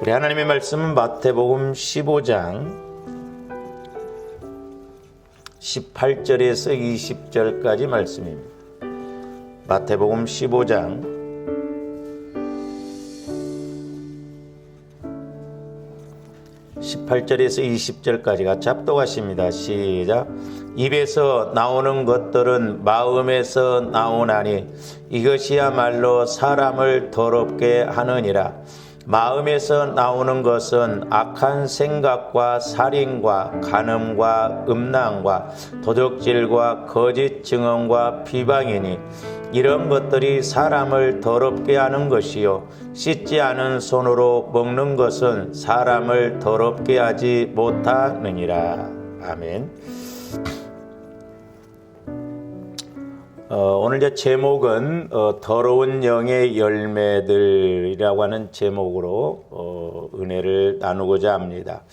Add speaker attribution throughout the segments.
Speaker 1: 우리 하나님의 말씀은 마태복음 15장 18절에서 20절까지 말씀입니다. 마태복음 15장 18절에서 20절까지가 잡독하십니다. 시작. 입에서 나오는 것들은 마음에서 나오나니 이것이야말로 사람을 더럽게 하느니라. 마음에서 나오는 것은 악한 생각과 살인과 간음과 음란과 도적질과 거짓 증언과 비방이니 이런 것들이 사람을 더럽게 하는 것이요 씻지 않은 손으로 먹는 것은 사람을 더럽게 하지 못하느니라. 아멘. 오늘 제 제목은 더러운 영의 열매들이라고 하는 제목으로 은혜를 나누고자 합니다.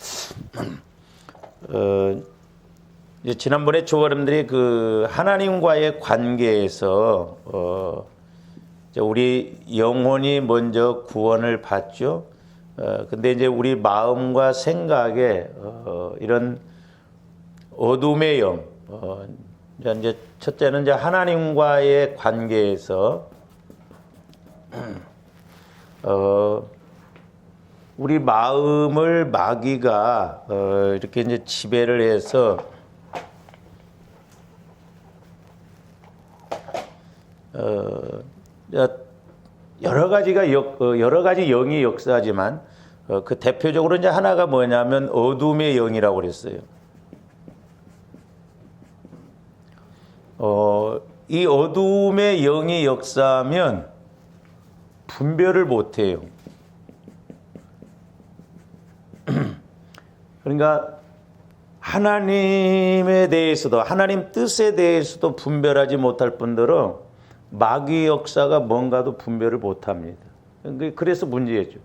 Speaker 1: 지난번에 조어른들이 그 하나님과의 관계에서 우리 영혼이 먼저 구원을 받죠. 근데 이제 우리 마음과 생각에 이런 어둠의 영, 이제 첫째는 이제 하나님과의 관계에서 우리 마음을 마귀가 이렇게 이제 지배를 해서 여러 가지 영이 역사하지만 그 대표적으로 이제 하나가 뭐냐면 어둠의 영이라고 그랬어요. 이 어둠의 영이 역사하면 분별을 못해요. 그러니까 하나님에 대해서도 하나님 뜻에 대해서도 분별하지 못할 뿐더러 마귀 역사가 뭔가도 분별을 못합니다. 그래서 문제죠.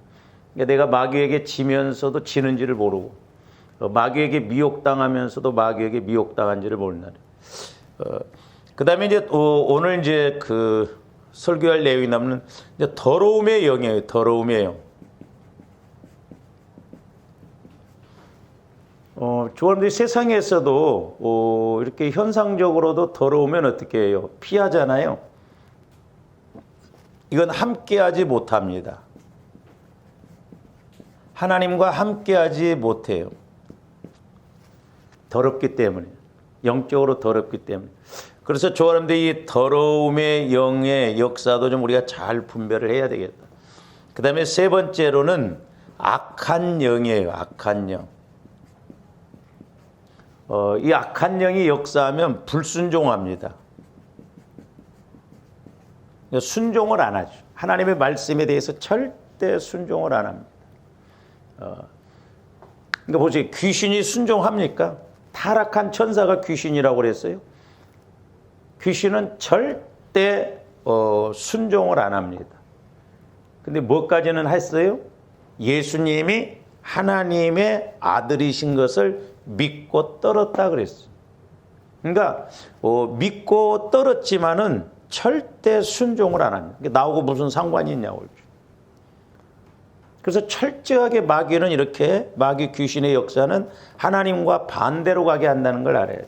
Speaker 1: 그러니까 내가 마귀에게 지면서도 지는지를 모르고 마귀에게 미혹당하면서도 마귀에게 미혹당한지를 모른다. 그 다음에 이제 오늘 이제 그 설교할 내용이 남는 이제 더러움의 영이에요. 더러움의 영. 조원들이 세상에서도 이렇게 현상적으로도 더러우면 어떻게 해요? 피하잖아요. 이건 함께하지 못합니다. 하나님과 함께하지 못해요. 더럽기 때문에. 영적으로 더럽기 때문에. 그래서 조원들이 이 더러움의 영의 역사도 좀 우리가 잘 분별을 해야 되겠다. 그 다음에 세 번째로는 악한 영이에요. 악한 영. 이 악한 영이 역사하면 불순종합니다. 순종을 안 하죠. 하나님의 말씀에 대해서 절대 순종을 안 합니다. 그러니까 보세요. 귀신이 순종합니까? 타락한 천사가 귀신이라고 그랬어요. 귀신은 절대 순종을 안 합니다. 근데 뭐까지는 했어요? 예수님이 하나님의 아들이신 것을 믿고 떨었다 그랬어요. 그러니까 믿고 떨었지만은 절대 순종을 안 합니다. 나하고 무슨 상관이 있냐고. 그래서 철저하게 마귀는 이렇게 마귀 귀신의 역사는 하나님과 반대로 가게 한다는 걸 알아야 돼요.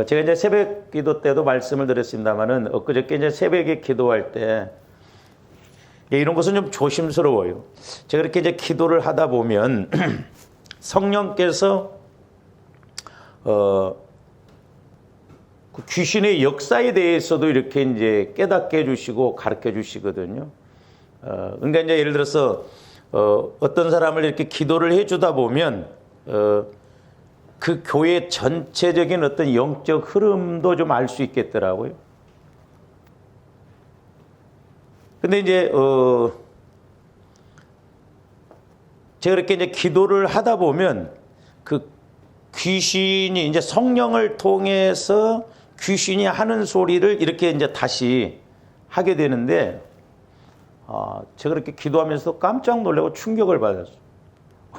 Speaker 1: 제가 이제 새벽 기도 때도 말씀을 드렸습니다만은 엊그저께 이제 새벽에 기도할 때 이런 것은 좀 조심스러워요. 제가 이렇게 이제 기도를 하다 보면 성령께서 그 귀신의 역사에 대해서도 이렇게 이제 깨닫게 해주시고 가르쳐 주시거든요. 그러니까 이제 예를 들어서 어떤 사람을 이렇게 기도를 해주다 보면 그 교회 전체적인 어떤 영적 흐름도 좀 알 수 있겠더라고요. 근데 이제 제가 이렇게 이제 기도를 하다 보면 그 귀신이 이제 성령을 통해서 귀신이 하는 소리를 이렇게 이제 다시 하게 되는데 제가 이렇게 기도하면서 깜짝 놀라고 충격을 받았어요.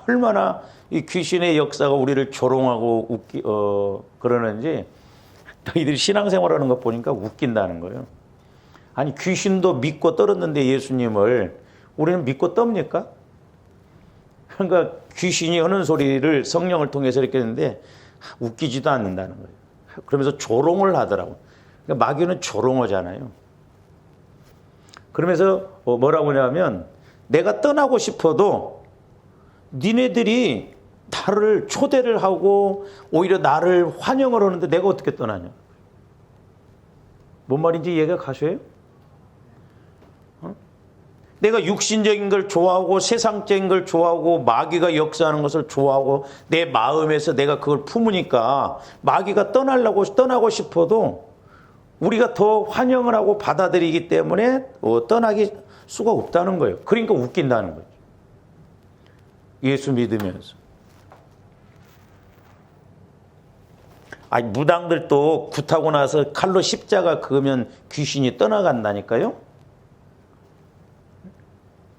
Speaker 1: 얼마나 이 귀신의 역사가 우리를 조롱하고 그러는지 너희들이 신앙생활하는 것 보니까 웃긴다는 거예요. 아니 귀신도 믿고 떨었는데 예수님을 우리는 믿고 떱니까? 그러니까 귀신이 하는 소리를 성령을 통해서 이렇게 했는데 웃기지도 않는다는 거예요. 그러면서 조롱을 하더라고요. 그러니까 마귀는 조롱하잖아요. 그러면서 뭐라고 하냐면 내가 떠나고 싶어도 니네들이 나를 초대를 하고 오히려 나를 환영을 하는데 내가 어떻게 떠나냐. 뭔 말인지 이해가 가셔요? 내가 육신적인 걸 좋아하고 세상적인 걸 좋아하고 마귀가 역사하는 것을 좋아하고 내 마음에서 내가 그걸 품으니까 마귀가 떠나고 싶어도 우리가 더 환영을 하고 받아들이기 때문에 떠나기 수가 없다는 거예요. 그러니까 웃긴다는 거죠. 예수 믿으면서. 아니, 무당들도 굿하고 나서 칼로 십자가 그으면 귀신이 떠나간다니까요.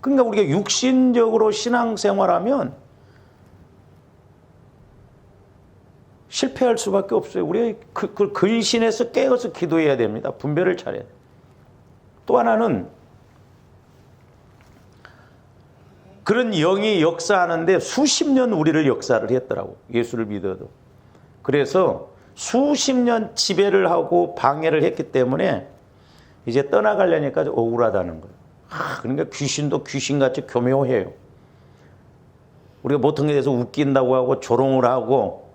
Speaker 1: 그러니까 우리가 육신적으로 신앙생활하면 실패할 수밖에 없어요. 우리가 그 근신에서 깨어서 기도해야 됩니다. 분별을 잘해야 돼요. 또 하나는 그런 영이 역사하는데 수십 년 우리를 역사를 했더라고. 예수를 믿어도. 그래서 수십 년 지배를 하고 방해를 했기 때문에 이제 떠나가려니까 억울하다는 거예요. 그러니까 귀신도 귀신같이 교묘해요. 우리가 보통에 대해서 웃긴다고 하고 조롱을 하고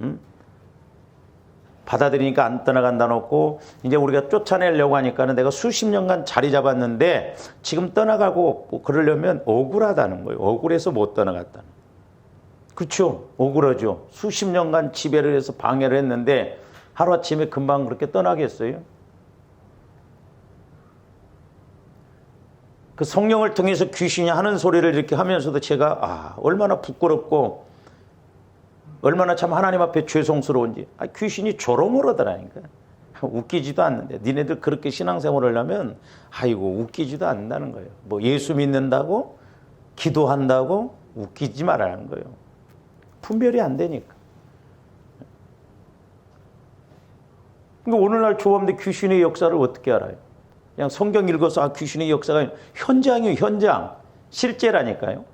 Speaker 1: 받아들이니까 안 떠나간다 놓고 이제 우리가 쫓아내려고 하니까는 내가 수십 년간 자리 잡았는데 지금 떠나가고 그러려면 억울하다는 거예요. 억울해서 못 떠나갔다는 거예요. 그렇죠? 억울하죠. 수십 년간 지배를 해서 방해를 했는데 하루아침에 금방 그렇게 떠나겠어요? 그 성령을 통해서 귀신이 하는 소리를 이렇게 하면서도 제가 얼마나 부끄럽고 얼마나 참 하나님 앞에 죄송스러운지. 귀신이 조롱을 하더라니까. 웃기지도 않는데 니네들 그렇게 신앙생활을 하면 아이고 웃기지도 않는다는 거예요. 뭐 예수 믿는다고 기도한다고 웃기지 말라는 거예요. 분별이 안 되니까. 그러니까 오늘날 조합대 귀신의 역사를 어떻게 알아요? 그냥 성경 읽어서 귀신의 역사가 현장이에요. 현장. 실제라니까요.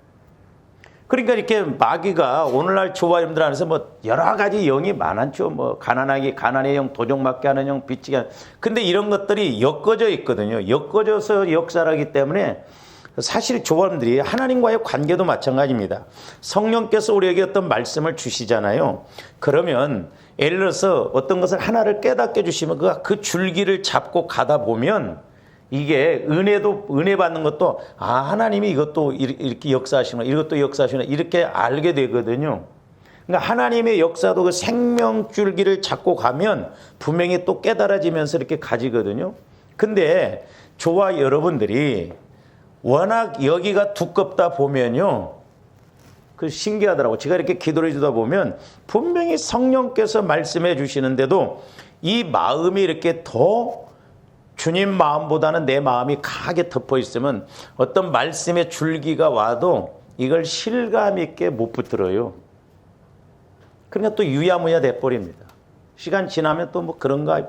Speaker 1: 그러니까 이렇게 마귀가 오늘날 조합들 안에서 뭐 여러 가지 영이 많았죠. 뭐 가난의 영, 도적맞게 하는 영, 빚지게 하는. 근데 이런 것들이 엮어져 있거든요. 엮어져서 역사를 하기 때문에 사실 조합들이 하나님과의 관계도 마찬가지입니다. 성령께서 우리에게 어떤 말씀을 주시잖아요. 그러면 예를 들어서 어떤 것을 하나를 깨닫게 주시면 그 줄기를 잡고 가다 보면 이게 은혜 받는 것도 하나님이 이것도 이렇게 역사하시나 이것도 역사하시나 이렇게 알게 되거든요. 그러니까 하나님의 역사도 그 생명 줄기를 잡고 가면 분명히 또 깨달아지면서 이렇게 가지거든요. 근데 저와 여러분들이 워낙 여기가 두껍다 보면요. 그 신기하더라고. 제가 이렇게 기도를 해주다 보면 분명히 성령께서 말씀해 주시는데도 이 마음이 이렇게 더 주님 마음보다는 내 마음이 강하게 덮어 있으면 어떤 말씀의 줄기가 와도 이걸 실감 있게 못 붙들어요. 그러니까 또 유야무야 돼버립니다. 시간 지나면 또 뭐 그런가.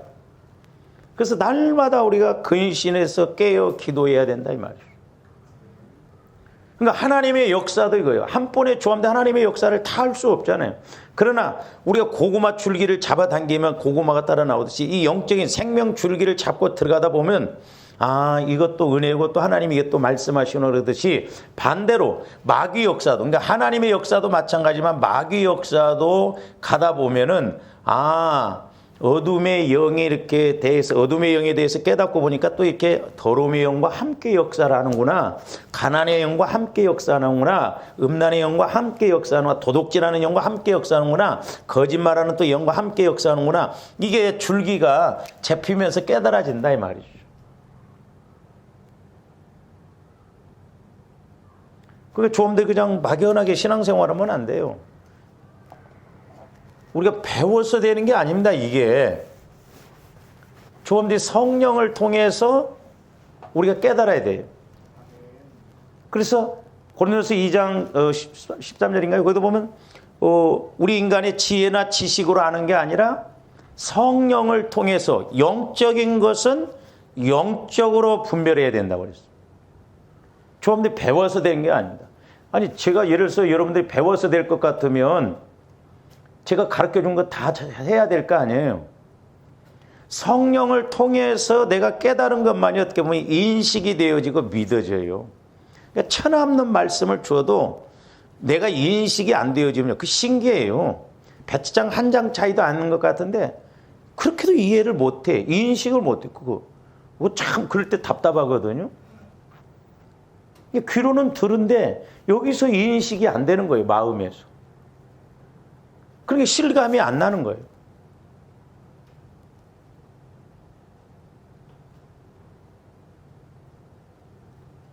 Speaker 1: 그래서 날마다 우리가 근신해서 깨어 기도해야 된다 이 말이에요. 그러니까 하나님의 역사도 이거예요. 한 번에 조합된 하나님의 역사를 다 할 수 없잖아요. 그러나 우리가 고구마 줄기를 잡아당기면 고구마가 따라 나오듯이 이 영적인 생명 줄기를 잡고 들어가다 보면 이것도 은혜고 또 하나님이 이게 또 말씀하시는 그러듯이 반대로 마귀 역사도 그러니까 하나님의 역사도 마찬가지지만 마귀 역사도 가다 보면은 어둠의 영에 이렇게 대해서 어둠의 영에 대해서 깨닫고 보니까 또 이렇게 더러움의 영과 함께 역사를 하는구나. 가난의 영과 함께 역사하는구나. 음란의 영과 함께 역사하는구나. 도둑질하는 영과 함께 역사하는구나. 거짓말하는 또 영과 함께 역사하는구나. 이게 줄기가 잡히면서 깨달아진다 이 말이죠. 그게 좀 더 그냥 막연하게 신앙생활하면 안 돼요. 우리가 배워서 되는 게 아닙니다. 이게 좀 더 성령을 통해서 우리가 깨달아야 돼요. 그래서 고린도서 2장 13절인가요? 거기도 보면 우리 인간의 지혜나 지식으로 아는 게 아니라 성령을 통해서 영적인 것은 영적으로 분별해야 된다고 그랬어요. 조합들이 배워서 된 게 아닙니다. 아니 제가 예를 들어서 여러분들이 배워서 될 것 같으면 제가 가르쳐준 거 다 해야 될 거 아니에요. 성령을 통해서 내가 깨달은 것만이 어떻게 보면 인식이 되어지고 믿어져요. 그러니까 천없는 말씀을 줘도 내가 인식이 안 되어지면 그 신기해요. 배치장 한 장 차이도 않는 것 같은데 그렇게도 이해를 못해. 인식을 못해. 그거 참 그럴 때 답답하거든요. 귀로는 들은데 여기서 인식이 안 되는 거예요. 마음에서. 그러니까 실감이 안 나는 거예요.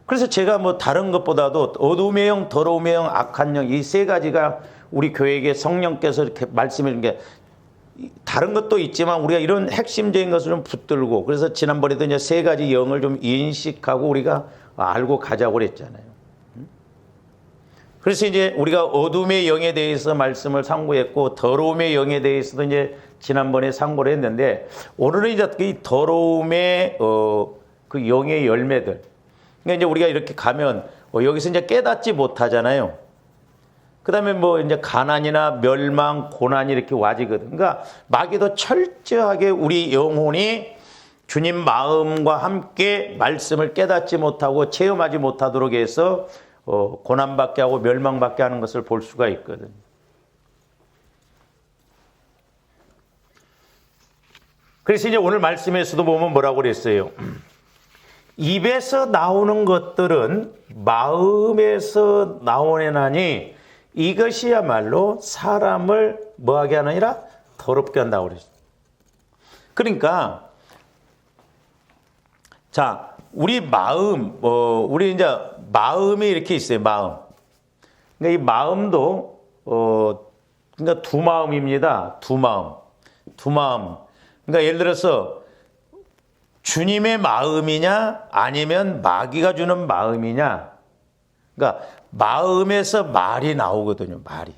Speaker 1: 그래서 제가 뭐 다른 것보다도 어둠의 영, 더러움의 영, 악한 영 이 세 가지가 우리 교회에게 성령께서 이렇게 말씀해 준 게 다른 것도 있지만 우리가 이런 핵심적인 것을 좀 붙들고 그래서 지난번에도 이제 세 가지 영을 좀 인식하고 우리가 알고 가자고 그랬잖아요. 그래서 이제 우리가 어둠의 영에 대해서 말씀을 상고했고 더러움의 영에 대해서도 이제 지난번에 상고를 했는데 오늘은 이제 이 더러움의 그 영의 열매들. 그러니까 이제 우리가 이렇게 가면 여기서 이제 깨닫지 못하잖아요. 그다음에 뭐 이제 가난이나 멸망, 고난이 이렇게 와지거든. 그러니까 마귀도 철저하게 우리 영혼이 주님 마음과 함께 말씀을 깨닫지 못하고 체험하지 못하도록 해서 고난받게 하고 멸망받게 하는 것을 볼 수가 있거든. 그래서 이제 오늘 말씀에서도 보면 뭐라고 그랬어요? 입에서 나오는 것들은 마음에서 나오느니 이것이야말로 사람을 뭐하게 하느니라? 더럽게 한다고 그랬어요. 그러니까 자, 우리 마음, 우리 이제 마음이 이렇게 있어요. 마음. 그러니까 이 마음도 그러니까 두 마음입니다. 두 마음. 두 마음. 그러니까 예를 들어서 주님의 마음이냐 아니면 마귀가 주는 마음이냐. 그러니까 마음에서 말이 나오거든요. 말이.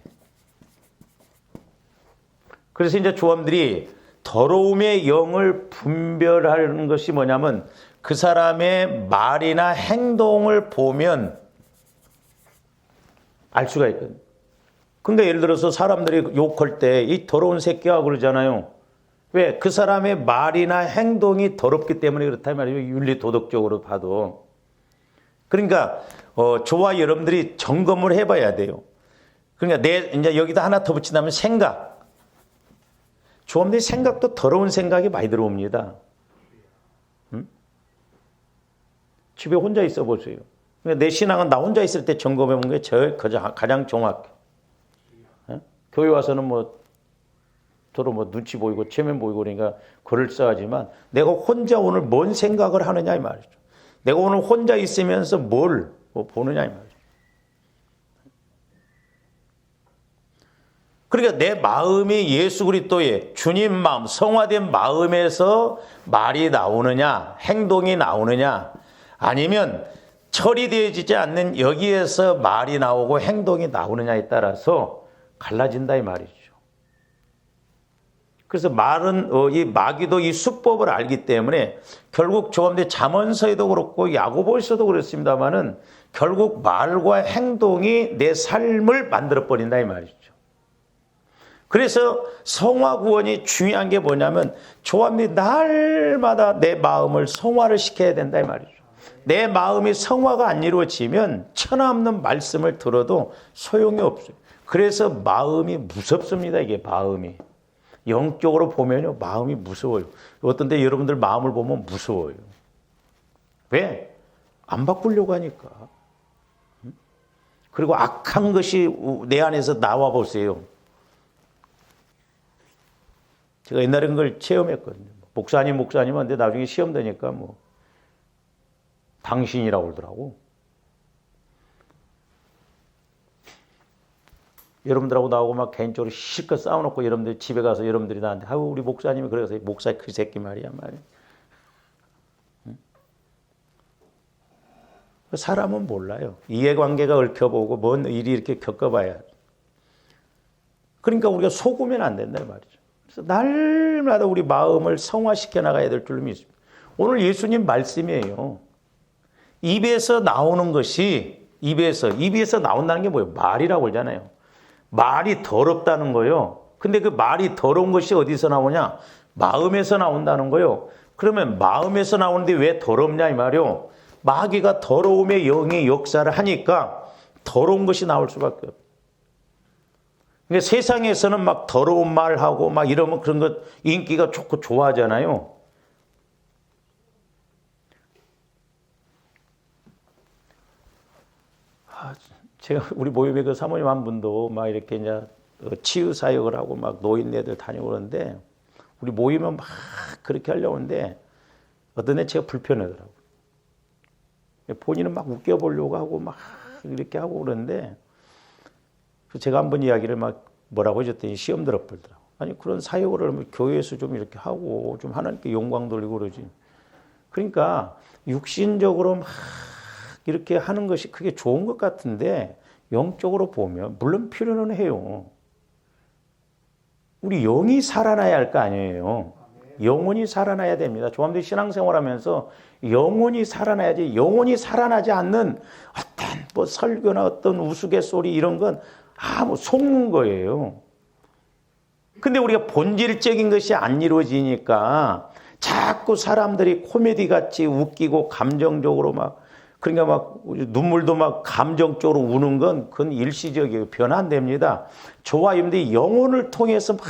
Speaker 1: 그래서 이제 조함들이 더러움의 영을 분별하는 것이 뭐냐면 그 사람의 말이나 행동을 보면 알 수가 있거든요. 근데 예를 들어서 사람들이 욕할 때 이 더러운 새끼야 그러잖아요. 왜? 그 사람의 말이나 행동이 더럽기 때문에 그렇다 말이에요. 윤리 도덕적으로 봐도. 그러니까 저와 여러분들이 점검을 해봐야 돼요. 그러니까 이제 여기다 하나 더 붙인다면 생각. 조함들이 생각도 더러운 생각이 많이 들어옵니다. 집에 혼자 있어 보세요. 그러니까 내 신앙은 나 혼자 있을 때 점검해 본 게 가장 정확해. 교회 와서는 뭐 서로 뭐 눈치 보이고 체면 보이고 그러니까 그럴싸하지만 내가 혼자 오늘 뭔 생각을 하느냐 이 말이죠. 내가 오늘 혼자 있으면서 뭘 보느냐 이 말이죠. 그러니까 내 마음이 예수 그리스도의 주님 마음, 성화된 마음에서 말이 나오느냐, 행동이 나오느냐, 아니면 처리되어지지 않는 여기에서 말이 나오고 행동이 나오느냐에 따라서 갈라진다 이 말이죠. 그래서 말은 이 마귀도 이 수법을 알기 때문에 결국 조함대 잠언서에도 그렇고 야고보서도 그렇습니다만은 결국 말과 행동이 내 삶을 만들어 버린다 이 말이죠. 그래서 성화 구원이 중요한 게 뭐냐면 조함대 날마다 내 마음을 성화를 시켜야 된다 이 말이죠. 내 마음이 성화가 안 이루어지면 천하없는 말씀을 들어도 소용이 없어요. 그래서 마음이 무섭습니다. 이게 마음이. 영적으로 보면요. 마음이 무서워요. 어떤 때 여러분들 마음을 보면 무서워요. 왜? 안 바꾸려고 하니까. 그리고 악한 것이 내 안에서 나와 보세요. 제가 옛날에 그걸 체험했거든요. 목사님한테 나중에 시험 되니까 뭐 당신이라고 그러더라고. 여러분들하고 나오고 막 개인적으로 실컷 싸워놓고 여러분들 집에 가서 여러분들이 나한테 아유 우리 목사님이 그래서 목사 그 새끼 말이야. 응? 사람은 몰라요. 이해관계가 얽혀보고 뭔 일이 이렇게 겪어봐야. 그러니까 우리가 속으면 안 된다 말이죠. 그래서 날마다 우리 마음을 성화시켜 나가야 될 줄로 믿습니다. 오늘 예수님 말씀이에요. 입에서 나오는 것이 입에서 나온다는 게 뭐예요? 말이라고 그러잖아요. 말이 더럽다는 거예요. 근데 그 말이 더러운 것이 어디서 나오냐? 마음에서 나온다는 거예요. 그러면 마음에서 나오는데 왜 더럽냐 이 말이요. 마귀가 더러움의 영이 역사를 하니까 더러운 것이 나올 수밖에 없어요. 그러니까 세상에서는 막 더러운 말하고 막 이러면 그런 것 인기가 좋고 좋아하잖아요. 제가 우리 모임에 그 사모님 한 분도 막 이렇게 이제 치유 사역을 하고 막 노인네들 다니고 그러는데 우리 모이면 막 그렇게 하려고 하는데 어떤 애 제가 불편하더라고요. 본인은 막 웃겨보려고 하고 막 이렇게 하고 그러는데 제가 한번 이야기를 막 뭐라고 해줬더니 시험 들어버리더라고요. 아니 그런 사역을 하면 교회에서 좀 이렇게 하고 좀 하나님께 영광 돌리고 그러지. 그러니까 육신적으로 막 이렇게 하는 것이 그게 좋은 것 같은데 영적으로 보면 물론 필요는 해요. 우리 영이 살아나야 할 거 아니에요. 영혼이 살아나야 됩니다. 조합들 신앙생활하면서 영혼이 살아나야지. 영혼이 살아나지 않는 어떤 뭐 설교나 어떤 우스갯소리 이런 건 뭐 속는 거예요. 근데 우리가 본질적인 것이 안 이루어지니까 자꾸 사람들이 코미디 같이 웃기고 감정적으로 막 그러니까 막 눈물도 막 감정적으로 우는 건 그건 일시적이에요. 변화 안 됩니다. 저와 여러분들이 영혼을 통해서 막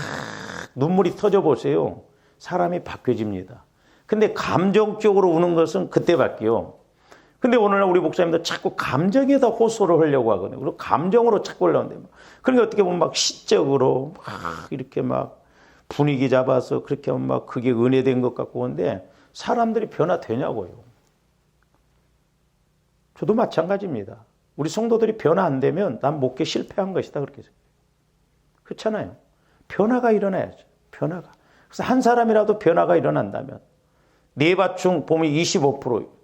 Speaker 1: 눈물이 터져 보세요. 사람이 바뀌어집니다. 근데 감정적으로 우는 것은 그때 바뀌어요. 근데 오늘날 우리 목사님도 자꾸 감정에다 호소를 하려고 하거든요. 그리고 감정으로 자꾸 올라오는데 그러니까 어떻게 보면 막 시적으로 막 이렇게 막 분위기 잡아서 그렇게 하면 막 그게 은혜된 것 같고 근데 사람들이 변화되냐고요. 저도 마찬가지입니다. 우리 성도들이 변화 안 되면 난 목회 실패한 것이다 그렇게 생각해요. 그렇잖아요. 변화가 일어나야죠. 변화가. 그래서 한 사람이라도 변화가 일어난다면 네 밭중 보면 25%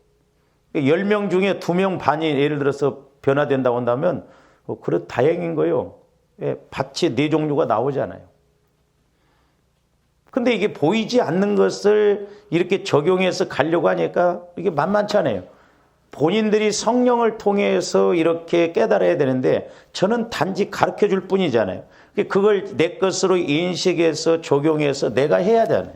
Speaker 1: 10명 중에 2명 반이 예를 들어서 변화된다고 한다면 그래 다행인 거예요. 밭이 4종류가 나오잖아요. 근데 이게 보이지 않는 것을 이렇게 적용해서 가려고 하니까 이게 만만찮아요. 본인들이 성령을 통해서 이렇게 깨달아야 되는데 저는 단지 가르쳐 줄 뿐이잖아요. 그걸 내 것으로 인식해서 적용해서 내가 해야 되잖아요.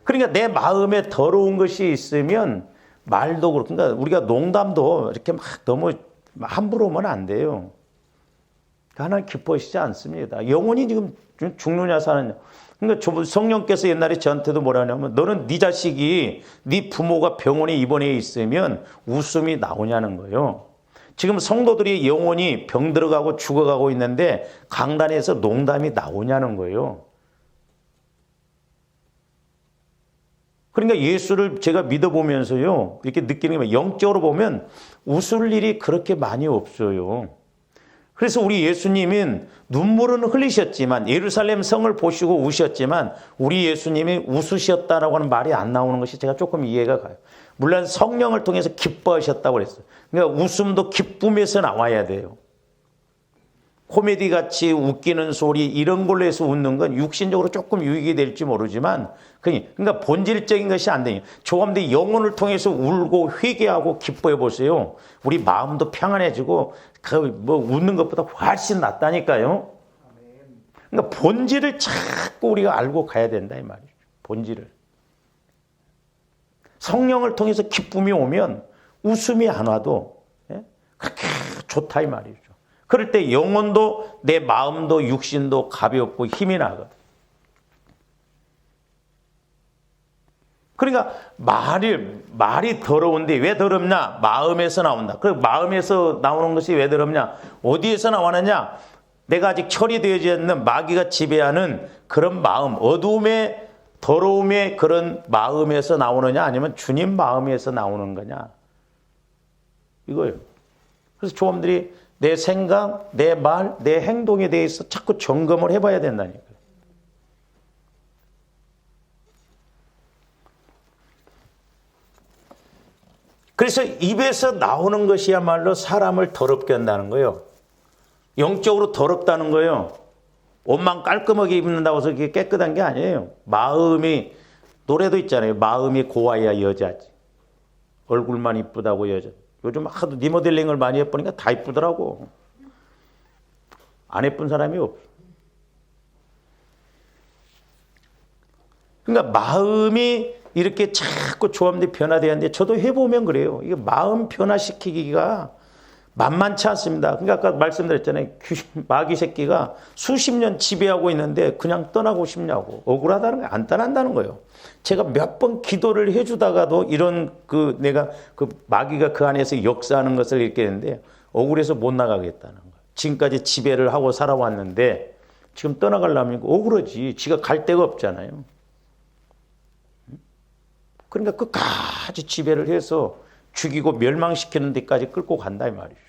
Speaker 1: 그러니까 내 마음에 더러운 것이 있으면 말도 그렇고 그러니까 우리가 농담도 이렇게 막 너무 함부로 하면 안 돼요. 하나님 기뻐하시지 않습니다. 영혼이 지금 죽느냐 사느냐. 그러니까 성령께서 옛날에 저한테도 뭐라 하냐면 너는 네 자식이 네 부모가 병원에 입원해 있으면 웃음이 나오냐는 거예요. 지금 성도들이 영혼이 병 들어가고 죽어가고 있는데 강단에서 농담이 나오냐는 거예요. 그러니까 예수를 제가 믿어보면서요 이렇게 느끼는 게 영적으로 보면 웃을 일이 그렇게 많이 없어요. 그래서 우리 예수님은 눈물은 흘리셨지만 예루살렘 성을 보시고 우셨지만 우리 예수님이 웃으셨다라고 하는 말이 안 나오는 것이 제가 조금 이해가 가요. 물론 성령을 통해서 기뻐하셨다고 그랬어요. 그러니까 웃음도 기쁨에서 나와야 돼요. 코미디 같이 웃기는 소리 이런 걸로 해서 웃는 건 육신적으로 조금 유익이 될지 모르지만 그러니까 본질적인 것이 안 되니 조감대 영혼을 통해서 울고 회개하고 기뻐해 보세요. 우리 마음도 평안해지고 뭐 웃는 것보다 훨씬 낫다니까요. 그러니까 본질을 자꾸 우리가 알고 가야 된다 이 말이죠. 본질을. 성령을 통해서 기쁨이 오면 웃음이 안 와도 그렇게 좋다 이 말이죠. 그럴 때 영혼도 내 마음도 육신도 가볍고 힘이 나거든. 그러니까 말이 더러운데 왜 더럽냐? 마음에서 나온다. 그 마음에서 나오는 것이 왜 더럽냐? 어디에서 나오느냐? 내가 아직 처리되지 않는 마귀가 지배하는 그런 마음, 어두움의 더러움의 그런 마음에서 나오느냐? 아니면 주님 마음에서 나오는 거냐? 이거예요. 그래서 조om들이 내 생각, 내 말, 내 행동에 대해서 자꾸 점검을 해봐야 된다니까요. 그래서 입에서 나오는 것이야말로 사람을 더럽게 한다는 거예요. 영적으로 더럽다는 거예요. 옷만 깔끔하게 입는다고 해서 그게 깨끗한 게 아니에요. 마음이, 노래도 있잖아요. 마음이 고와야 여자지. 얼굴만 이쁘다고 여자. 요즘 하도 리모델링을 많이 해보니까 다 이쁘더라고. 안 예쁜 사람이 없어. 그러니까 마음이 이렇게 자꾸 조합돼 변화되는데 저도 해보면 그래요. 이게 마음 변화시키기가 만만치 않습니다. 그러니까 아까 말씀드렸잖아요. 마귀 새끼가 수십 년 지배하고 있는데 그냥 떠나고 싶냐고. 억울하다는 거예요. 안 떠난다는 거예요. 제가 몇 번 기도를 해주다가도 이런 내가 마귀가 그 안에서 역사하는 것을 읽게 되는데 억울해서 못 나가겠다는 거예요. 지금까지 지배를 하고 살아왔는데 지금 떠나가려면 억울하지. 지가 갈 데가 없잖아요. 그러니까 끝까지 지배를 해서 죽이고 멸망시키는 데까지 끌고 간다 이 말이죠.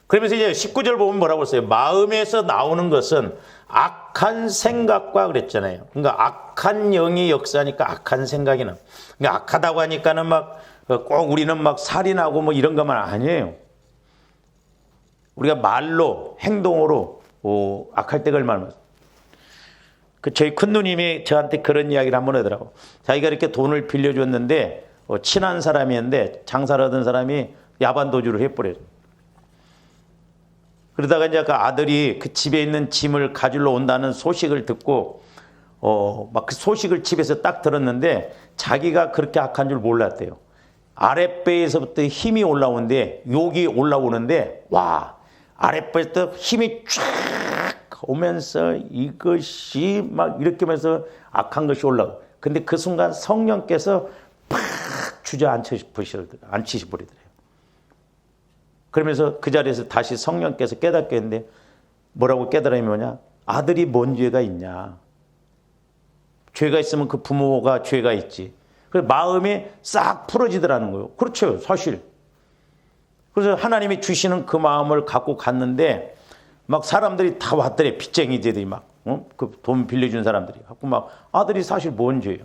Speaker 1: 그러면서 이제 19절 보면 뭐라고 써요? 마음에서 나오는 것은 악한 생각과 그랬잖아요. 그러니까 악한 영이 역사하니까 악한 생각이 나. 그러니까 악하다고 하니까는 막 꼭 우리는 막 살인하고 뭐 이런 것만 아니에요. 우리가 말로 행동으로 악할 때가 얼마나 많아요. 저희 큰 누님이 저한테 그런 이야기를 한번 하더라고. 자기가 이렇게 돈을 빌려줬는데 친한 사람이었는데 장사를 하던 사람이 야반도주를 해버려요. 그러다가 이제 그 아들이 그 집에 있는 짐을 가지러 온다는 소식을 듣고 막 그 소식을 집에서 딱 들었는데 자기가 그렇게 악한 줄 몰랐대요. 아랫배에서부터 힘이 올라오는데 욕이 올라오는데 와 아랫배에서 힘이 쫙 오면서 이것이 막 이렇게 하면서 악한 것이 올라가. 근데 그 순간 성령께서 팍 주저앉히시버리더래요. 그러면서 그 자리에서 다시 성령께서 깨닫게 했는데 뭐라고 깨달음이 뭐냐? 아들이 뭔 죄가 있냐? 죄가 있으면 그 부모가 죄가 있지. 그래서 마음이 싹 풀어지더라는 거예요. 그렇죠, 사실. 그래서 하나님이 주시는 그 마음을 갖고 갔는데 막 사람들이 다 왔더래. 빚쟁이들이 막 그 돈 빌려준 사람들이 갖고 막 아들이 사실 뭔 죄예요.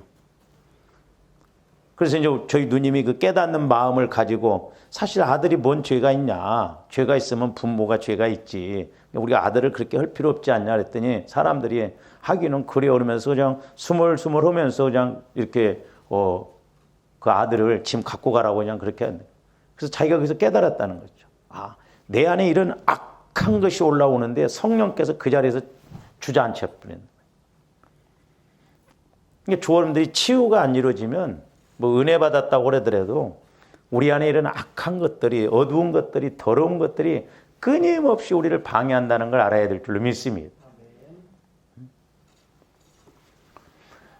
Speaker 1: 그래서 이제 저희 누님이 그 깨닫는 마음을 가지고 사실 아들이 뭔 죄가 있냐. 죄가 있으면 부모가 죄가 있지. 우리가 아들을 그렇게 할 필요 없지 않냐 그랬더니 사람들이 하기는 그래 그러면서 그냥 스물스물 하면서 그냥 이렇게 그 아들을 짐 갖고 가라고 그냥 그렇게 했는데 그래서 자기가 거기서 깨달았다는 거죠. 아, 내 안에 이런 악한 것이 올라오는데 성령께서 그 자리에서 주저앉혀 버리는 거예요. 그러니까 조원들이 치유가 안 이루어지면 뭐 은혜 받았다고 그러더라도 우리 안에 이런 악한 것들이 어두운 것들이 더러운 것들이 끊임없이 우리를 방해한다는 걸 알아야 될 줄로 믿습니다.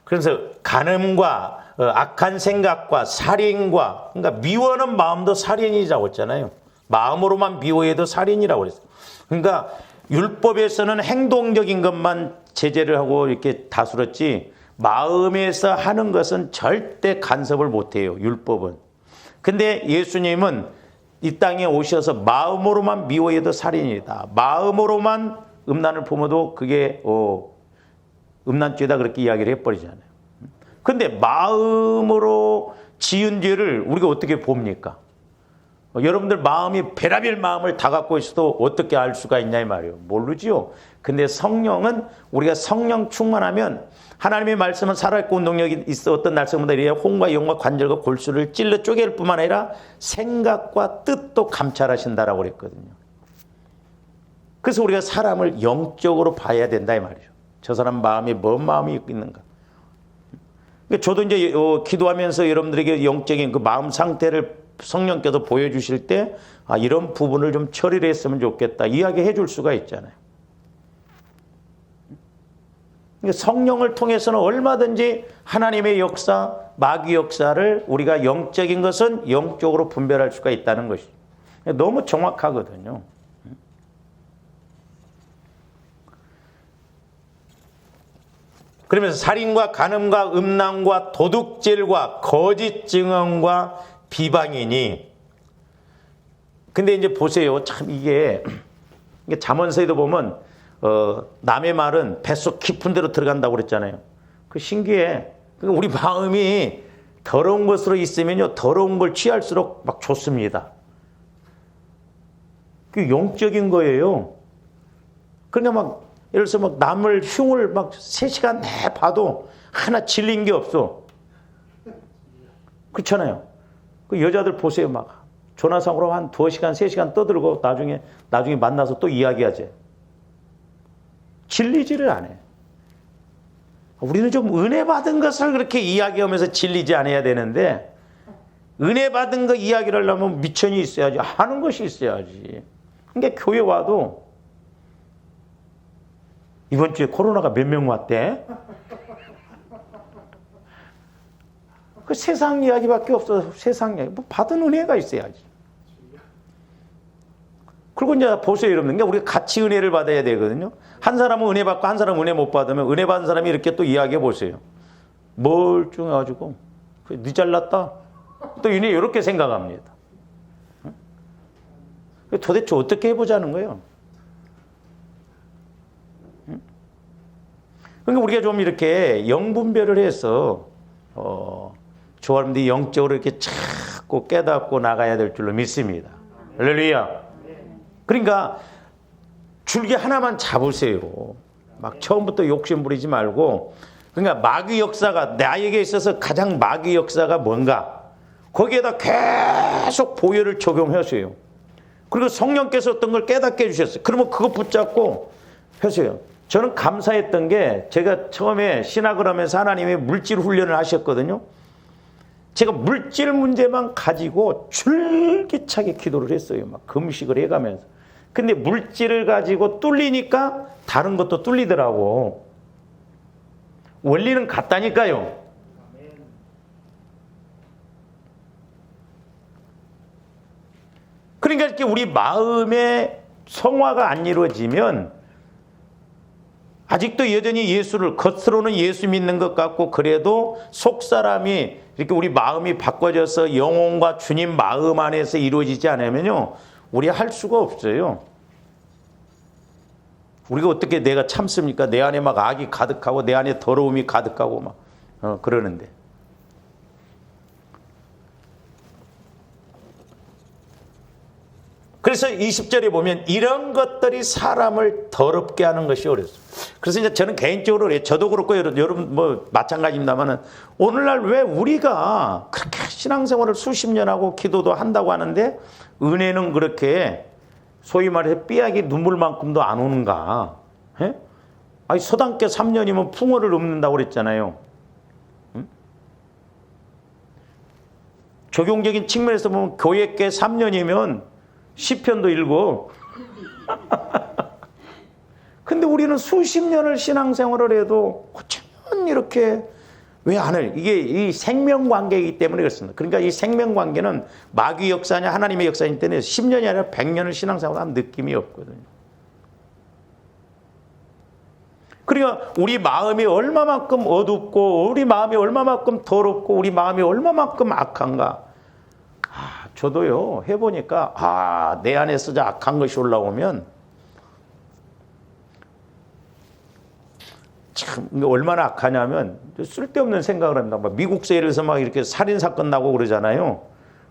Speaker 1: 그래서 간음과 악한 생각과 살인과 그러니까 미워하는 마음도 살인이라고 했잖아요. 마음으로만 미워해도 살인이라고 그랬어요. 그러니까 율법에서는 행동적인 것만 제재를 하고 이렇게 다스렸지 마음에서 하는 것은 절대 간섭을 못해요. 율법은. 근데 예수님은 이 땅에 오셔서 마음으로만 미워해도 살인이다. 마음으로만 음란을 품어도 그게 음란죄다 그렇게 이야기를 해버리잖아요. 근데 마음으로 지은 죄를 우리가 어떻게 봅니까? 여러분들 마음이 별의별 마음을 다 갖고 있어도 어떻게 알 수가 있냐 이 말이에요. 모르지요. 근데 성령은 우리가 성령 충만하면 하나님의 말씀은 살아있고 운동력이 있어 어떤 날성보다 이래 혼과 영과 관절과 골수를 찔러 쪼갤 뿐만 아니라 생각과 뜻도 감찰하신다라고 그랬거든요. 그래서 우리가 사람을 영적으로 봐야 된다 이 말이죠. 저 사람 마음에 뭔 마음이 있는가. 저도 이제 기도하면서 여러분들에게 영적인 그 마음 상태를 성령께서 보여주실 때 이런 부분을 좀 처리를 했으면 좋겠다 이야기해 줄 수가 있잖아요. 성령을 통해서는 얼마든지 하나님의 역사, 마귀 역사를 우리가 영적인 것은 영적으로 분별할 수가 있다는 것이죠. 너무 정확하거든요. 그러면서 살인과 간음과 음란과 도둑질과 거짓 증언과 비방이니. 근데 이제 보세요. 참 이게 잠언서에도 보면 남의 말은 뱃속 깊은 데로 들어간다고 그랬잖아요. 그 신기해. 그러니까 우리 마음이 더러운 것으로 있으면요, 더러운 걸 취할수록 막 좋습니다. 그 영적인 거예요. 그러니까 막 예를 들어서 막 남을 흉을 막 3시간 내 봐도 하나 질린 게 없어. 그렇잖아요. 그 여자들 보세요. 막 전화상으로 한 2시간, 3시간 떠들고 나중에 만나서 또 이야기하지. 질리지를 않아요. 우리는 좀 은혜 받은 것을 그렇게 이야기하면서 질리지 않아야 되는데, 은혜 받은 거 이야기를 하려면 미천이 있어야지, 하는 것이 있어야지. 그러니까 교회 와도 이번 주에 코로나가 몇 명 왔대? 그 세상 이야기밖에 없어. 세상 이야기. 뭐 받은 은혜가 있어야지. 그리고 이제 보세요, 여러분. 그러니까 우리가 같이 은혜를 받아야 되거든요. 한 사람은 은혜 받고 한 사람은 은혜 못 받으면 은혜 받은 사람이 이렇게 또 이야기해 보세요. 멀쩡해가지고 니 잘났다. 또 이네 이렇게 생각합니다. 도대체 어떻게 해보자는 거예요? 그러니까 우리가 좀 이렇게 영분별을 해서 여러분들이 영적으로 이렇게 자꾸 깨닫고 나가야 될 줄로 믿습니다. 할렐루야. 그러니까 줄기 하나만 잡으세요. 막 처음부터 욕심 부리지 말고. 그러니까 마귀 역사가 나에게 있어서 가장 마귀 역사가 뭔가, 거기에다 계속 보혈을 적용하세요. 그리고 성령께서 어떤 걸 깨닫게 해주셨어요. 그러면 그거 붙잡고 하세요. 저는 감사했던 게, 제가 처음에 신학을 하면서 하나님이 물질 훈련을 하셨거든요. 제가 물질 문제만 가지고 줄기차게 기도를 했어요. 막 금식을 해가면서. 근데 물질을 가지고 뚫리니까 다른 것도 뚫리더라고. 원리는 같다니까요. 그러니까 이렇게 우리 마음의 성화가 안 이루어지면 아직도 여전히 예수를, 겉으로는 예수 믿는 것 같고, 그래도 속 사람이 이렇게 우리 마음이 바꿔져서 영혼과 주님 마음 안에서 이루어지지 않으면요, 우리 할 수가 없어요. 우리가 어떻게 내가 참습니까? 내 안에 막 악이 가득하고 내 안에 더러움이 가득하고 막 그러는데. 그래서 20절에 보면 이런 것들이 사람을 더럽게 하는 것이 어렵습니다. 그래서 이제 저는 개인적으로 그래요. 저도 그렇고 여러분 뭐 마찬가지입니다만은, 오늘날 왜 우리가 그렇게 신앙생활을 수십 년 하고 기도도 한다고 하는데 은혜는 그렇게 소위 말해서 삐약이 눈물만큼도 안 오는가? 예? 아니 서당께 3년이면 풍어를 읊는다고 그랬잖아요. 응? 적용적인 측면에서 보면 교회께 3년이면 시편도 읽고. 근데 우리는 수십 년을 신앙생활을 해도 어쩌면 이렇게 왜 안 해? 이게 이 생명관계이기 때문에 그렇습니다. 그러니까 이 생명관계는 마귀 역사냐 하나님의 역사이기 때문에 10년이 아니라 100년을 신앙생활하는 느낌이 없거든요. 그러니까 우리 마음이 얼마만큼 어둡고, 우리 마음이 얼마만큼 더럽고, 우리 마음이 얼마만큼 악한가. 저도요, 해보니까, 내 안에서 악한 것이 올라오면, 참, 얼마나 악하냐면, 쓸데없는 생각을 합니다. 막 미국서 예를 들어서 막 이렇게 살인사건 나고 그러잖아요.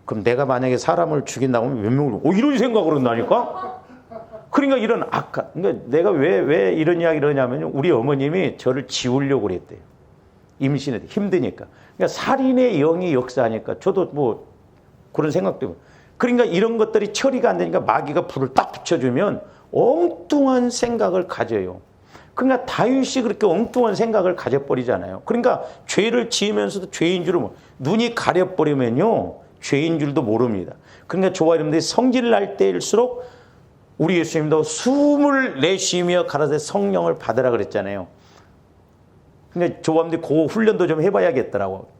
Speaker 1: 그럼 내가 만약에 사람을 죽인다고 하면 몇 명을, 이런 생각을 한다니까? 그러니까 이런 악한, 그러니까 내가 왜 이런 이야기를 하냐면요. 우리 어머님이 저를 지우려고 그랬대요. 임신에 힘드니까. 그러니까 살인의 영이 역사하니까 저도 뭐, 그런 생각 때문에. 그러니까 이런 것들이 처리가 안 되니까 마귀가 불을 딱 붙여주면 엉뚱한 생각을 가져요. 그러니까 다윗이 그렇게 엉뚱한 생각을 가져버리잖아요. 그러니까 죄를 지으면서도 죄인 줄을 눈이 가려버리면요, 죄인 줄도 모릅니다. 그러니까 저와 여러분들이 성질 날 때일수록 우리 예수님도 숨을 내쉬며 가라사대 성령을 받으라 그랬잖아요. 그러니까 저와 여러분들이 그 훈련도 좀 해봐야겠더라고.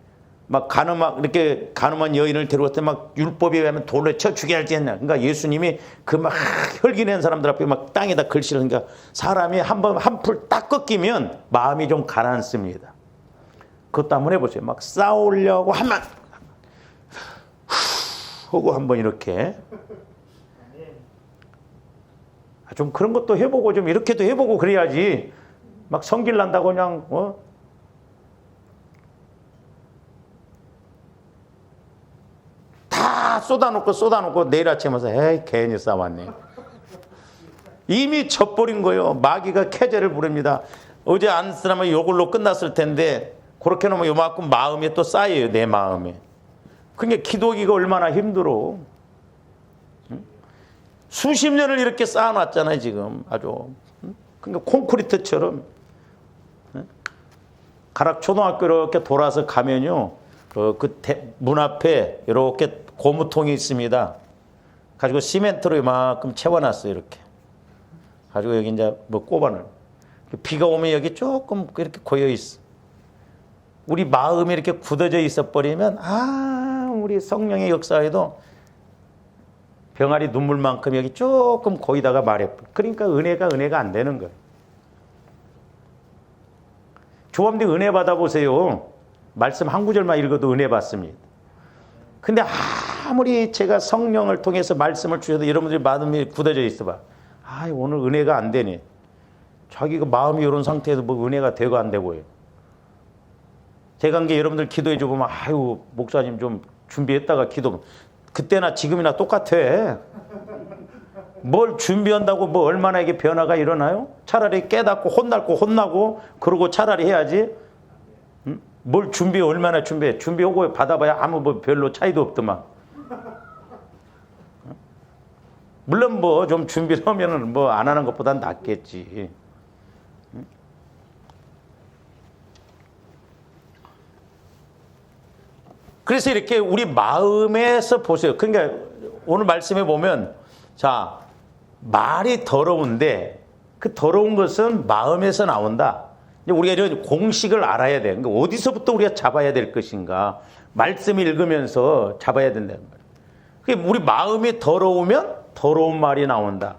Speaker 1: 막 이렇게 가늠한 여인을 데려갔을 때 막 율법에 의하면 돌로 쳐 죽여야 할지 했나. 그러니까 예수님이 그 막 혈기낸 사람들 앞에 막 땅에다 글씨를, 그러니까 사람이 한 풀 딱 꺾이면 마음이 좀 가라앉습니다. 그것도 한번 해보세요. 막 싸우려고 하면 하고 한번 이렇게 좀 그런 것도 해보고 좀 이렇게도 해보고 그래야지. 막 성질 난다고 그냥 다 쏟아놓고 내일 아침에 와서 에이 괜히 싸웠네. 이미 져버린 거예요. 마귀가 캐제를 부릅니다. 어제 안 쓰라면 요걸로 끝났을 텐데 그렇게 놓으면 요만큼 마음이 또 쌓여요. 내 마음에. 그러니까 기도하기가 얼마나 힘들어. 수십 년을 이렇게 쌓아놨잖아요, 지금. 아주. 그러니까 콘크리트처럼. 가락 초등학교 이렇게 돌아서 가면요, 그 문 앞에 이렇게 고무통이 있습니다. 가지고 시멘트로 이만큼 채워놨어요, 이렇게. 가지고 여기 이제 뭐 꼽아놓은. 비가 오면 여기 조금 이렇게 고여 있어. 우리 마음이 이렇게 굳어져 있어 버리면, 우리 성령의 역사에도 병아리 눈물만큼 여기 조금 고이다가 말해. 그러니까 은혜가 안 되는 거예요. 조합님 은혜 받아보세요. 말씀 한 구절만 읽어도 은혜 받습니다. 근데 아무리 제가 성령을 통해서 말씀을 주셔도 여러분들이 마음이 굳어져 있어봐. 오늘 은혜가 안 되네. 자기가 마음이 이런 상태에서 뭐 은혜가 되고 안 되고요. 제가 한게 여러분들 기도해 주고 보면, 목사님 좀 준비했다가 기도. 그때나 지금이나 똑같아. 뭘 준비한다고 뭐 얼마나 이게 변화가 일어나요? 차라리 깨닫고 혼날 거 혼나고 그러고 차라리 해야지. 뭘 준비해, 얼마나 준비해. 준비하고 받아봐야 아무 뭐 별로 차이도 없더만. 물론 뭐 좀 준비를 하면은 뭐 안 하는 것보단 낫겠지. 그래서 이렇게 우리 마음에서 보세요. 그러니까 오늘 말씀에 보면, 자, 말이 더러운데 그 더러운 것은 마음에서 나온다. 우리가 이런 공식을 알아야 돼. 그러니까 어디서부터 우리가 잡아야 될 것인가. 말씀 읽으면서 잡아야 된다는 말이에요. 그러니까 우리 마음이 더러우면 더러운 말이 나온다.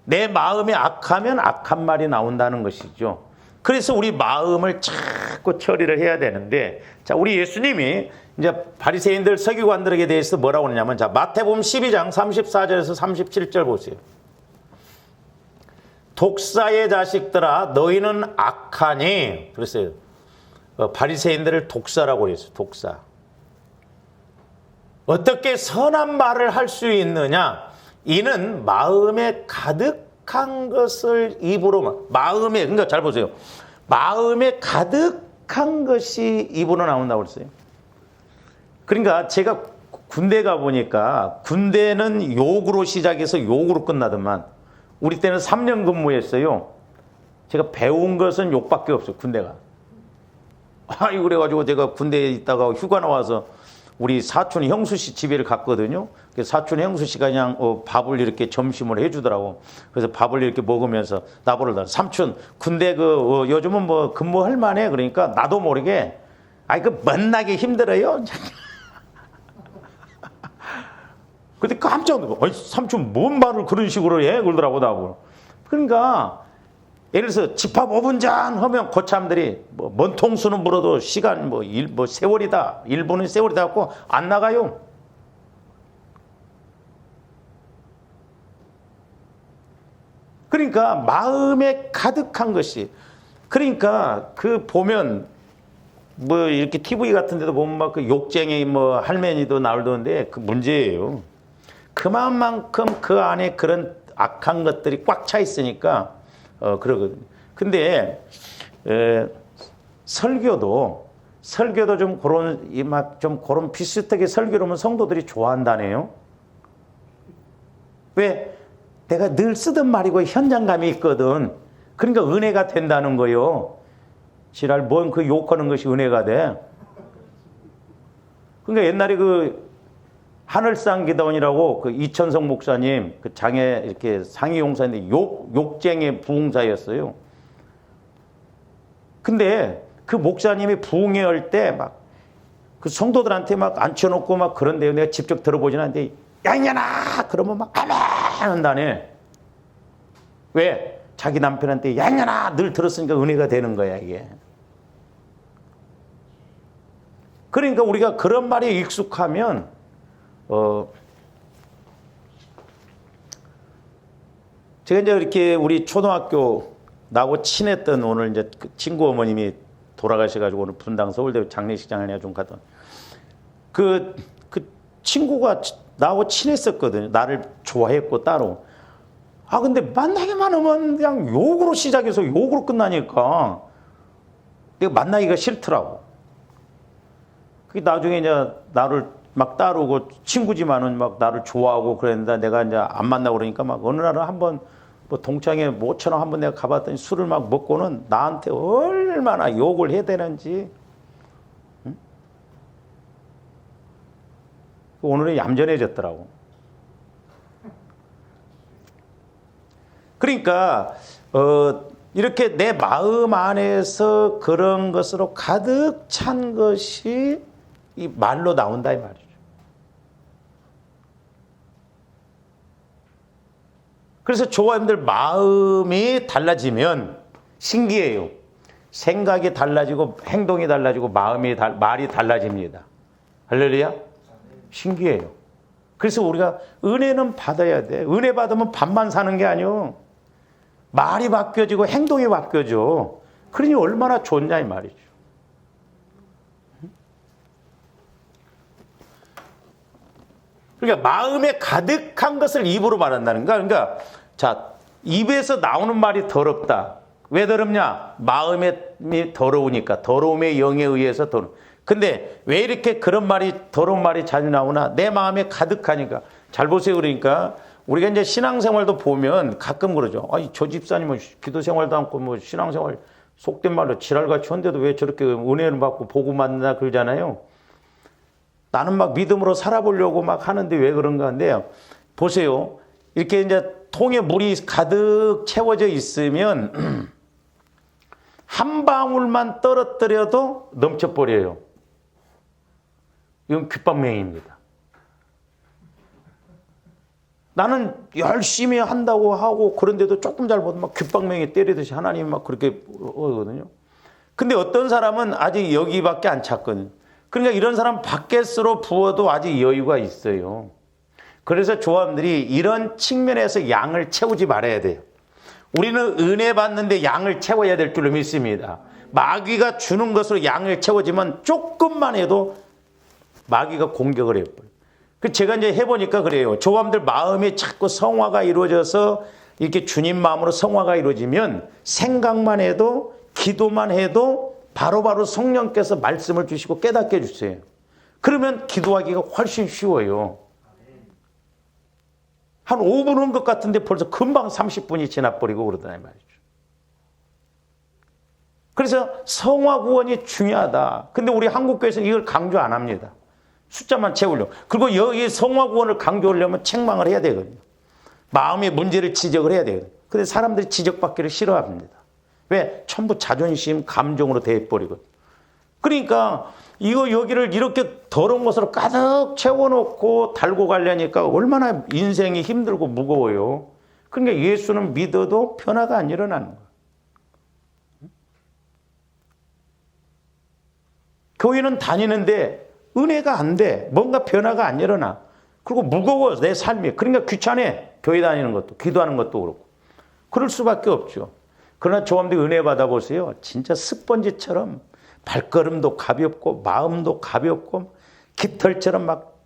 Speaker 1: 내 마음이 악하면 악한 말이 나온다는 것이죠. 그래서 우리 마음을 자꾸 처리를 해야 되는데, 자, 우리 예수님이 이제 바리새인들 서기관들에게 대해서 뭐라고 하냐면, 자, 마태복음 12장 34절에서 37절 보세요. 독사의 자식들아, 너희는 악하니. 그랬어요. 바리새인들을 독사라고 그랬어요. 독사. 어떻게 선한 말을 할 수 있느냐? 이는 마음에 가득한 것을 입으로, 마음에, 그러니까 잘 보세요. 마음에 가득한 것이 입으로 나온다고 그랬어요. 그러니까 제가 군대 가보니까 군대는 욕으로 시작해서 욕으로 끝나더만, 우리 때는 3년 근무했어요. 제가 배운 것은 욕밖에 없어요, 군대가. 그래가지고 제가 군대에 있다가 휴가 나와서 우리 사촌 형수 씨 집에를 갔거든요. 그래서 사촌 형수 씨가 그냥 밥을 이렇게 점심을 해주더라고. 그래서 밥을 이렇게 먹으면서 나보러 삼촌 군대 요즘은 뭐 근무할 만해. 그러니까 나도 모르게 만나기 힘들어요. 근데 깜짝 놀라. 삼촌 뭔 말을 그런 식으로 해? 그러더라고 나보고. 그러니까 예를 들어서 집합 5분 전 하면 고참들이 먼 통수는 물어도 시간 세월이다. 1분은 세월이다 갖고 안 나가요. 그러니까 마음에 가득한 것이, 그러니까 그 보면 뭐 이렇게 TV 같은 데도 보면 막 그 욕쟁이 뭐 할머니도 나오던데 그 문제예요. 그만큼 그 안에 그런 악한 것들이 꽉 차 있으니까 그러거든요. 근데 설교도 좀 그런 비슷하게 설교를 하면 성도들이 좋아한다네요. 왜? 내가 늘 쓰던 말이고 현장감이 있거든. 그러니까 은혜가 된다는 거요. 지랄 뭔 그 욕하는 것이 은혜가 돼. 그러니까 옛날에 그 하늘상 기도원이라고 그 이천성 목사님 그 장애 이렇게 상위 용사인데 욕쟁이 부흥사였어요. 근데 그 목사님이 부흥회할 때 막 그 성도들한테 막 앉혀놓고 막 그런데요. 내가 직접 들어보진 않는데 양년아 그러면 막 아멘 한다네. 왜? 자기 남편한테 양년아 늘 들었으니까 은혜가 되는 거야 이게. 그러니까 우리가 그런 말에 익숙하면 제가 이제 이렇게 우리 초등학교 나하고 친했던 오늘 이제 그 친구 어머님이 돌아가셔가지고 오늘 분당 서울대 장례식장을 내가 좀 갔던 그 친구가 나하고 친했었거든요. 나를 좋아했고 따로. 근데 만나기만 하면 그냥 욕으로 시작해서 욕으로 끝나니까 내가 만나기가 싫더라고. 그게 나중에 이제 나를 막 따르고 친구지만은 막 나를 좋아하고 그랬는데 내가 이제 안 만나고 그러니까 막 어느 날은 한번 뭐 동창회 모처럼 한번 내가 가봤더니 술을 막 먹고는 나한테 얼마나 욕을 해야 되는지. 응? 오늘은 얌전해졌더라고. 그러니까 이렇게 내 마음 안에서 그런 것으로 가득 찬 것이 이 말로 나온다 이 말이죠. 그래서 조화님들 마음이 달라지면 신기해요. 생각이 달라지고 행동이 달라지고 말이 달라집니다. 할렐루야? 신기해요. 그래서 우리가 은혜는 받아야 돼. 은혜 받으면 밥만 사는 게 아니요. 말이 바뀌어지고 행동이 바뀌어져. 그러니 얼마나 좋냐 이 말이죠. 그러니까 마음에 가득한 것을 입으로 말한다는 거야. 그러니까 자, 입에서 나오는 말이 더럽다. 왜 더럽냐? 마음이 더러우니까. 더러움의 영에 의해서 더러워. 근데 왜 이렇게 그런 말이 더러운 말이 자주 나오나? 내 마음에 가득하니까. 잘 보세요. 그러니까 우리가 이제 신앙생활도 보면 가끔 그러죠. 아니, 저 집사님은 기도 생활도 않고 뭐 신앙생활 속된 말로 지랄같이 한데도 왜 저렇게 은혜를 받고 복음 받나 그러잖아요. 나는 막 믿음으로 살아보려고 막 하는데 왜 그런가 한데요. 보세요. 이렇게 이제 통에 물이 가득 채워져 있으면 한 방울만 떨어뜨려도 넘쳐버려요. 이건 귓방맹이입니다. 나는 열심히 한다고 하고 그런데도 조금 잘못하면 막 귓방맹이 때리듯이 하나님 막 그렇게 하거든요. 근데 어떤 사람은 아직 여기밖에 안 찼거든요. 그러니까 이런 사람 밖에서로 부어도 아직 여유가 있어요. 그래서 조합들이 이런 측면에서 양을 채우지 말아야 돼요. 우리는 은혜 받는데 양을 채워야 될 줄로 믿습니다. 마귀가 주는 것으로 양을 채워지면 조금만 해도 마귀가 공격을 해버려요. 제가 이제 해보니까 그래요. 조합들 마음이 자꾸 성화가 이루어져서 이렇게 주님 마음으로 성화가 이루어지면 생각만 해도 기도만 해도 바로바로 성령께서 말씀을 주시고 깨닫게 해주세요. 그러면 기도하기가 훨씬 쉬워요. 한 5분 한 것 같은데 벌써 금방 30분이 지나버리고 그러더니 말이죠. 그래서 성화 구원이 중요하다. 근데 우리 한국교회에서는 이걸 강조 안 합니다. 숫자만 채우려고. 그리고 여기 성화 구원을 강조하려면 책망을 해야 되거든요. 마음의 문제를 지적을 해야 되거든요. 근데 사람들이 지적받기를 싫어합니다. 왜? 전부 자존심, 감정으로 대해버리거든요. 그러니까 이거 여기를 이렇게 더러운 것으로 가득 채워놓고 달고 가려니까 얼마나 인생이 힘들고 무거워요. 그러니까 예수는 믿어도 변화가 안 일어나는 거예요. 교회는 다니는데 은혜가 안 돼. 뭔가 변화가 안 일어나. 그리고 무거워 내 삶이. 그러니까 귀찮아. 교회 다니는 것도 기도하는 것도 그렇고. 그럴 수밖에 없죠. 그러나 조함들 은혜 받아보세요. 진짜 스펀지처럼 발걸음도 가볍고 마음도 가볍고 깃털처럼 막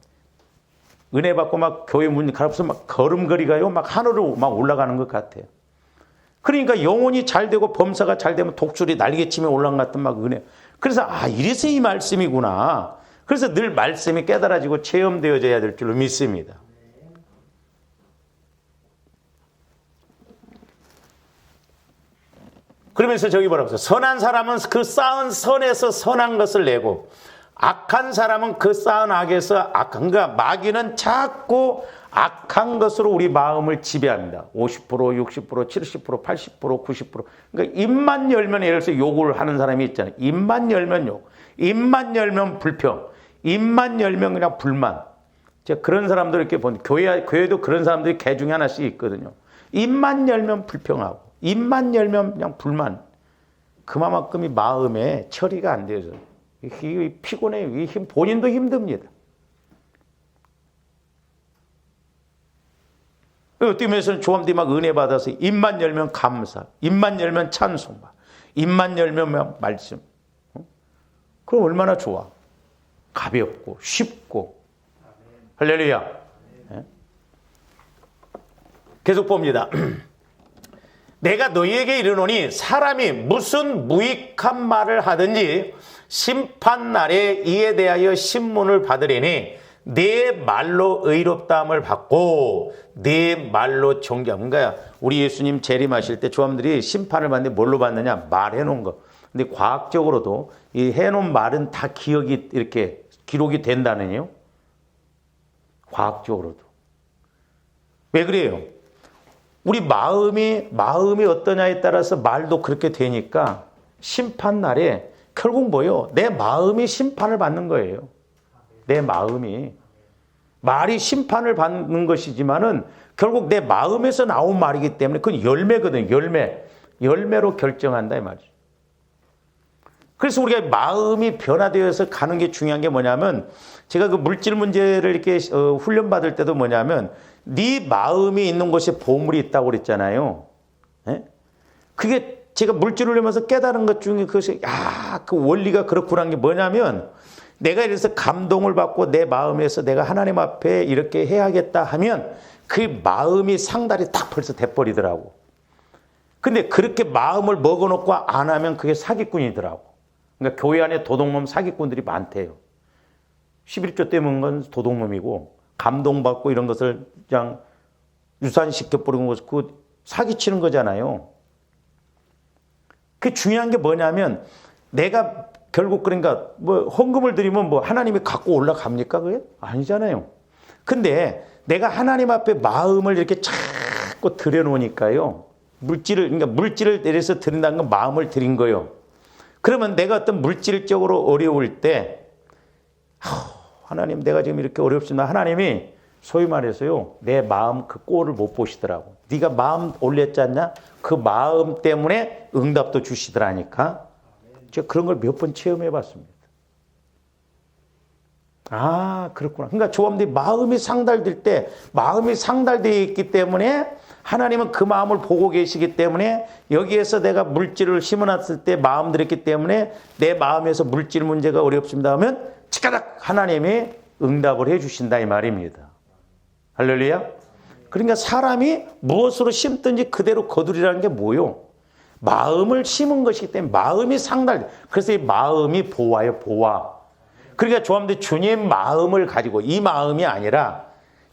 Speaker 1: 은혜 받고 막 교회 문 가로서 막 걸음걸이가요. 막 하늘로 막 올라가는 것 같아요. 그러니까 영혼이 잘 되고 범사가 잘 되면 독수리 날개치며 올라갔던 막 은혜. 그래서 이래서 이 말씀이구나. 그래서 늘 말씀이 깨달아지고 체험되어져야 될 줄로 믿습니다. 그러면서 저기 뭐라고 했어요? 선한 사람은 그 쌓은 선에서 선한 것을 내고 악한 사람은 그 쌓은 악에서 악한. 그러니까 마귀는 자꾸 악한 것으로 우리 마음을 지배합니다. 50%, 60%, 70%, 80%, 90%. 그러니까 입만 열면 예를 들어서 욕을 하는 사람이 있잖아요. 입만 열면 욕, 입만 열면 불평, 입만 열면 그냥 불만. 제가 그런 사람들 이렇게 보는 교회도 그런 사람들이 개 중에 하나씩 있거든요. 입만 열면 불평하고, 입만 열면 그냥 불만. 그만큼이 마음에 처리가 안 돼서 피곤해요. 본인도 힘듭니다. 어떻게 보면 조함들이 막 은혜 받아서 입만 열면 감사, 입만 열면 찬송, 입만 열면 말씀. 그럼 얼마나 좋아. 가볍고 쉽고. 할렐루야. 계속 봅니다. 내가 너희에게 이르노니 사람이 무슨 무익한 말을 하든지 심판날에 이에 대하여 신문을 받으리니 내 말로 의롭다함을 받고 내 말로 존경. 그러니까 우리 예수님 재림하실 때 조함들이 심판을 받는데 뭘로 받느냐? 말해놓은 거. 근데 과학적으로도 이 해놓은 말은 다 기억이 이렇게 기록이 된다느니요. 과학적으로도. 왜 그래요? 우리 마음이 어떠냐에 따라서 말도 그렇게 되니까 심판날에 결국 뭐예요? 내 마음이 심판을 받는 거예요. 내 마음이. 말이 심판을 받는 것이지만은 결국 내 마음에서 나온 말이기 때문에 그건 열매거든요. 열매로 결정한다 이 말이죠. 그래서 우리가 마음이 변화되어서 가는 게 중요한 게 뭐냐면 제가 그 물질 문제를 이렇게 훈련받을 때도 뭐냐면 네 마음이 있는 곳에 보물이 있다고 그랬잖아요. 예? 그게 제가 물질 훈련하면서 깨달은 것 중에 그것이 그 원리가 그렇구나 게 뭐냐면 내가 이래서 감동을 받고 내 마음에서 내가 하나님 앞에 이렇게 해야겠다 하면 그 마음이 상달이 딱 벌써 돼버리더라고. 근데 그렇게 마음을 먹어놓고 안 하면 그게 사기꾼이더라고. 그러니까 교회 안에 도둑놈 사기꾼들이 많대요. 11조 때문인 건 도둑놈이고 감동받고 이런 것을 그냥 유산시켜버리는 것을 그 사기치는 거잖아요. 그 중요한 게 뭐냐면 내가 결국 그러니까 뭐 헌금을 드리면 뭐 하나님이 갖고 올라갑니까? 그게? 아니잖아요. 근데 내가 하나님 앞에 마음을 이렇게 자꾸 들여놓으니까요. 그러니까 물질을 내려서 드린다는 건 마음을 드린 거예요. 그러면 내가 어떤 물질적으로 어려울 때 하나님 내가 지금 이렇게 어렵지만 하나님이 소위 말해서요. 내 마음 그 꼴을 못 보시더라고. 네가 마음 올렸지 않냐? 그 마음 때문에 응답도 주시더라니까. 제가 그런 걸 몇 번 체험해 봤습니다. 그렇구나. 그러니까 조함들이 마음이 상달될 때 마음이 상달되어 있기 때문에 하나님은 그 마음을 보고 계시기 때문에 여기에서 내가 물질을 심어놨을 때 마음 들였기 때문에 내 마음에서 물질 문제가 어렵습니다 하면 치가닥 하나님이 응답을 해 주신다 이 말입니다. 할렐루야. 그러니까 사람이 무엇으로 심든지 그대로 거두리라는 게 뭐요? 마음을 심은 것이기 때문에 마음이 상달. 그래서 이 마음이 보아요, 보아. 그러니까 조함들 주님 마음을 가지고 이 마음이 아니라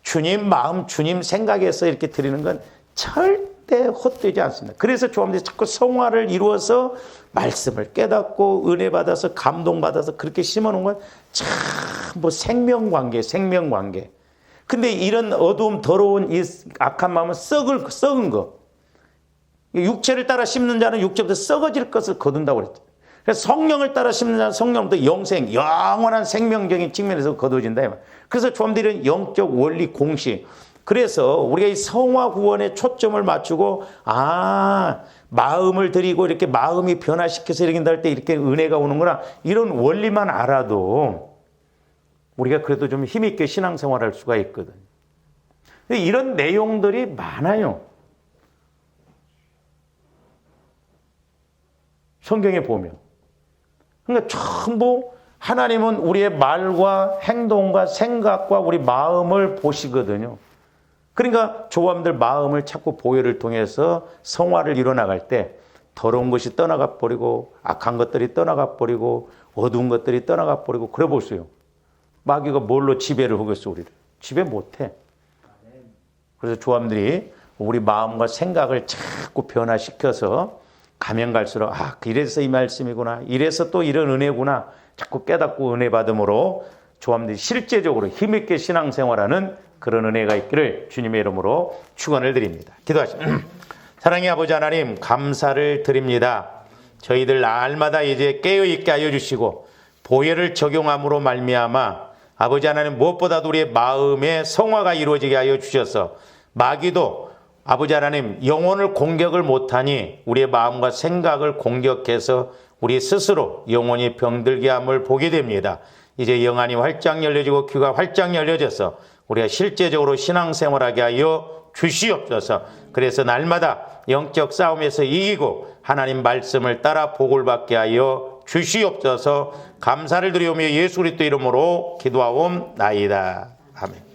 Speaker 1: 주님 마음, 주님 생각에서 이렇게 드리는 건 절대 헛되지 않습니다. 그래서 조함들이 자꾸 성화를 이루어서 말씀을 깨닫고 은혜 받아서 감동 받아서 그렇게 심어놓은 건 참 뭐 생명관계. 근데 이런 어두움, 더러운 이 악한 마음은 썩은 거. 육체를 따라 심는 자는 육체부터 썩어질 것을 거둔다고 그랬죠. 그래서 성령을 따라 심는 자는 성령부터 영생, 영원한 생명적인 측면에서 거두어진다. 그래서 조함들은 영적 원리 공식. 그래서 우리가 이 성화 구원에 초점을 맞추고 마음을 드리고 이렇게 마음이 변화시켜서 이긴다 할 때 이렇게 은혜가 오는구나. 이런 원리만 알아도 우리가 그래도 좀 힘있게 신앙생활할 수가 있거든요. 이런 내용들이 많아요. 성경에 보면. 그러니까 전부 하나님은 우리의 말과 행동과 생각과 우리 마음을 보시거든요. 그러니까 조함들 마음을 자꾸 보혈을 통해서 성화를 이뤄나갈 때 더러운 것이 떠나가 버리고 악한 것들이 떠나가 버리고 어두운 것들이 떠나가 버리고 그래 보세요. 마귀가 뭘로 지배를 하겠어 우리를? 지배 못해. 그래서 조함들이 우리 마음과 생각을 자꾸 변화시켜서 가면 갈수록 이래서 이 말씀이구나. 이래서 또 이런 은혜구나. 자꾸 깨닫고 은혜 받음으로 조함들이 실제적으로 힘있게 신앙생활하는 그런 은혜가 있기를 주님의 이름으로 축원을 드립니다. 기도하십시다. 사랑의 아버지 하나님 감사를 드립니다. 저희들 날마다 이제 깨어있게 하여 주시고 보혈을 적용함으로 말미암아 아버지 하나님 무엇보다도 우리의 마음의 성화가 이루어지게 하여 주셔서 마귀도 아버지 하나님 영혼을 공격을 못하니 우리의 마음과 생각을 공격해서 우리 스스로 영혼이 병들게 함을 보게 됩니다. 이제 영안이 활짝 열려지고 귀가 활짝 열려져서 우리가 실제적으로 신앙생활하게 하여 주시옵소서. 그래서 날마다 영적 싸움에서 이기고 하나님 말씀을 따라 복을 받게 하여 주시옵소서. 감사를 드리오며 예수 그리스도 이름으로 기도하옵나이다. 아멘.